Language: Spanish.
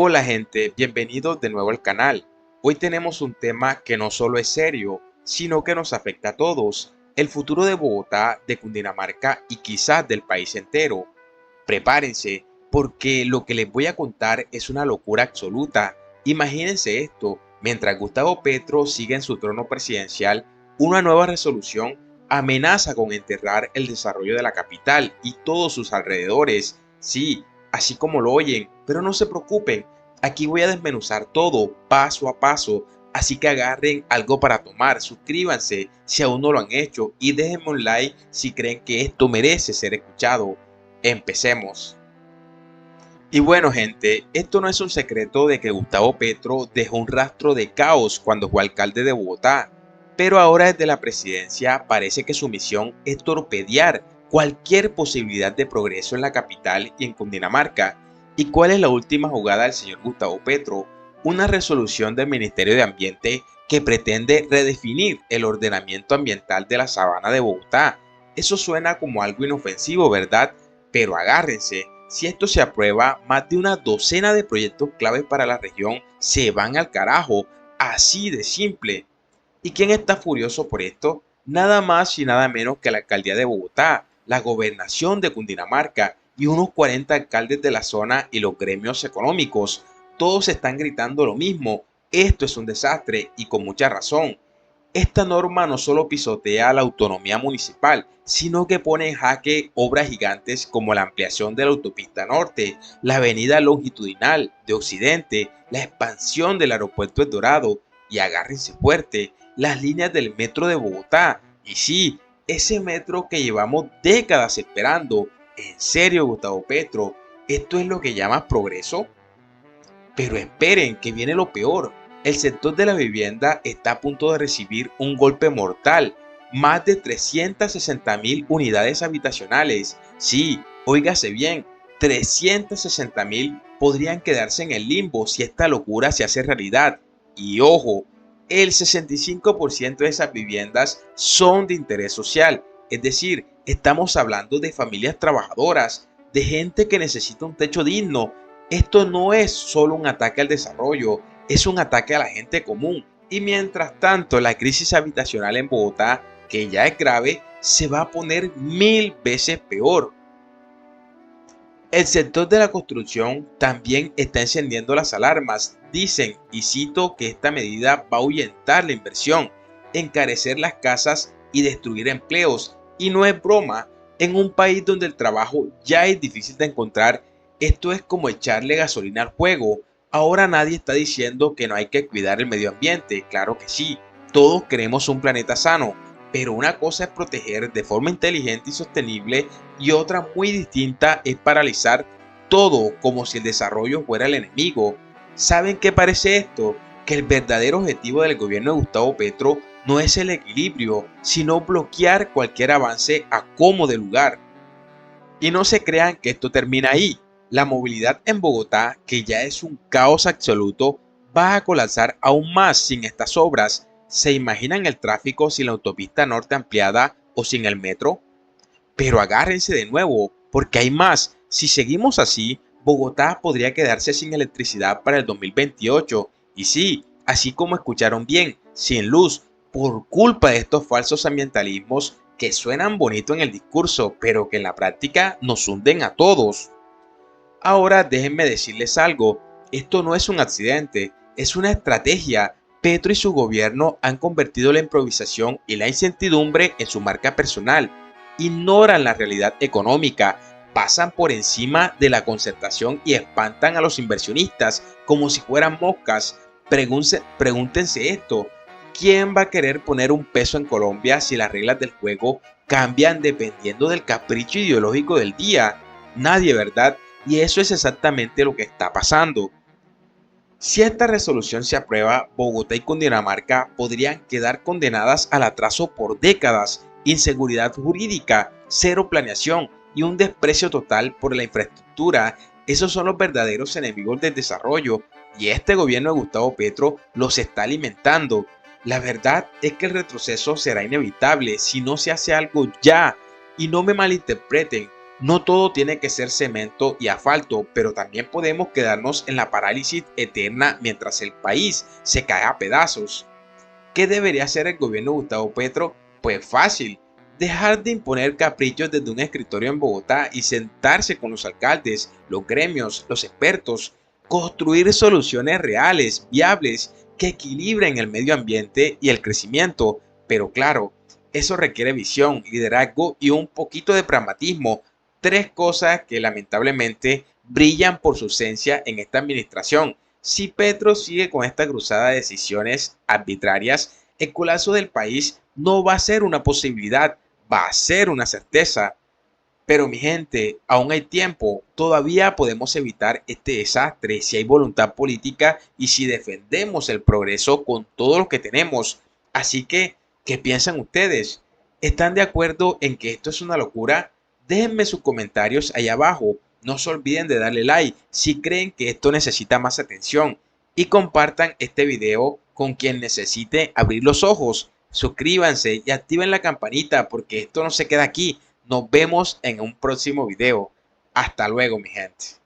Hola gente, bienvenidos de nuevo al canal. Hoy tenemos un tema que no solo es serio, sino que nos afecta a todos, el futuro de Bogotá, de Cundinamarca y quizás del país entero. Prepárense, porque lo que les voy a contar es una locura absoluta. Imagínense esto, mientras Gustavo Petro sigue en su trono presidencial, una nueva resolución amenaza con enterrar el desarrollo de la capital y todos sus alrededores. Sí, así como lo oyen, pero no se preocupen, aquí voy a desmenuzar todo paso a paso, así que agarren algo para tomar, suscríbanse si aún no lo han hecho y déjenme un like si creen que esto merece ser escuchado. Empecemos. Y bueno gente, esto no es un secreto de que Gustavo Petro dejó un rastro de caos cuando fue alcalde de Bogotá, pero ahora desde la presidencia parece que su misión es torpedear cualquier posibilidad de progreso en la capital y en Cundinamarca. ¿Y cuál es la última jugada del señor Gustavo Petro? Una resolución del Ministerio de Ambiente que pretende redefinir el ordenamiento ambiental de la sabana de Bogotá. Eso suena como algo inofensivo, ¿verdad? Pero agárrense, si esto se aprueba, más de una docena de proyectos claves para la región se van al carajo, así de simple. ¿Y quién está furioso por esto? Nada más y nada menos que la alcaldía de Bogotá, la gobernación de Cundinamarca y unos 40 alcaldes de la zona y los gremios económicos. Todos están gritando lo mismo, esto es un desastre y con mucha razón. Esta norma no solo pisotea la autonomía municipal, sino que pone en jaque obras gigantes como la ampliación de la autopista norte, la avenida longitudinal de Occidente, la expansión del aeropuerto El Dorado y agárrense fuerte, las líneas del metro de Bogotá. Y sí, ese metro que llevamos décadas esperando. En serio, Gustavo Petro, ¿esto es lo que llamas progreso? Pero esperen, que viene lo peor. El sector de la vivienda está a punto de recibir un golpe mortal. Más de 360.000 unidades habitacionales. Sí, óigase bien, 360.000 podrían quedarse en el limbo si esta locura se hace realidad. Y ojo, el 65% de esas viviendas son de interés social. Es decir, estamos hablando de familias trabajadoras, de gente que necesita un techo digno. Esto no es solo un ataque al desarrollo, es un ataque a la gente común. Y mientras tanto, la crisis habitacional en Bogotá, que ya es grave, se va a poner 1000 veces peor. El sector de la construcción también está encendiendo las alarmas. Dicen, y cito, que esta medida va a ahuyentar la inversión, encarecer las casas y destruir empleos. Y no es broma, en un país donde el trabajo ya es difícil de encontrar, esto es como echarle gasolina al fuego. Ahora nadie está diciendo que no hay que cuidar el medio ambiente, claro que sí, todos queremos un planeta sano, pero una cosa es proteger de forma inteligente y sostenible y otra muy distinta es paralizar todo como si el desarrollo fuera el enemigo. ¿Saben qué parece esto? Que el verdadero objetivo del gobierno de Gustavo Petro no es el equilibrio, sino bloquear cualquier avance a como de lugar. Y no se crean que esto termina ahí. La movilidad en Bogotá, que ya es un caos absoluto, va a colapsar aún más sin estas obras. ¿Se imaginan el tráfico sin la autopista norte ampliada o sin el metro? Pero agárrense de nuevo, porque hay más. Si seguimos así, Bogotá podría quedarse sin electricidad para el 2028. Y sí, así como escucharon bien, sin luz, por culpa de estos falsos ambientalismos que suenan bonito en el discurso, pero que en la práctica nos hunden a todos. Ahora déjenme decirles algo, esto no es un accidente, es una estrategia. Petro y su gobierno han convertido la improvisación y la incertidumbre en su marca personal. Ignoran la realidad económica, pasan por encima de la concertación y espantan a los inversionistas como si fueran moscas. Pregúntense esto, ¿quién va a querer poner un peso en Colombia si las reglas del juego cambian dependiendo del capricho ideológico del día? Nadie, ¿verdad? Y eso es exactamente lo que está pasando. Si esta resolución se aprueba, Bogotá y Cundinamarca podrían quedar condenadas al atraso por décadas, inseguridad jurídica, cero planeación y un desprecio total por la infraestructura. Esos son los verdaderos enemigos del desarrollo y este gobierno de Gustavo Petro los está alimentando. La verdad es que el retroceso será inevitable si no se hace algo ya. Y no me malinterpreten, No todo tiene que ser cemento y asfalto, pero también podemos quedarnos en la parálisis eterna mientras el país se cae a pedazos. ¿Qué debería hacer el gobierno de Gustavo Petro? Pues fácil, dejar de imponer caprichos desde un escritorio en Bogotá y sentarse con los alcaldes, los gremios, los expertos, construir soluciones reales, viables, que equilibren el medio ambiente y el crecimiento. Pero claro, eso requiere visión, liderazgo y un poquito de pragmatismo, tres cosas que lamentablemente brillan por su ausencia en esta administración. Si Petro sigue con esta cruzada de decisiones arbitrarias, el colapso del país no va a ser una posibilidad, va a ser una certeza. Pero mi gente, aún hay tiempo, todavía podemos evitar este desastre si hay voluntad política y si defendemos el progreso con todo lo que tenemos. Así que, ¿qué piensan ustedes? ¿Están de acuerdo en que esto es una locura? Déjenme sus comentarios ahí abajo. No se olviden de darle like si creen que esto necesita más atención y compartan este video con quien necesite abrir los ojos. Suscríbanse y activen la campanita porque esto no se queda aquí. Nos vemos en un próximo video. Hasta luego, mi gente.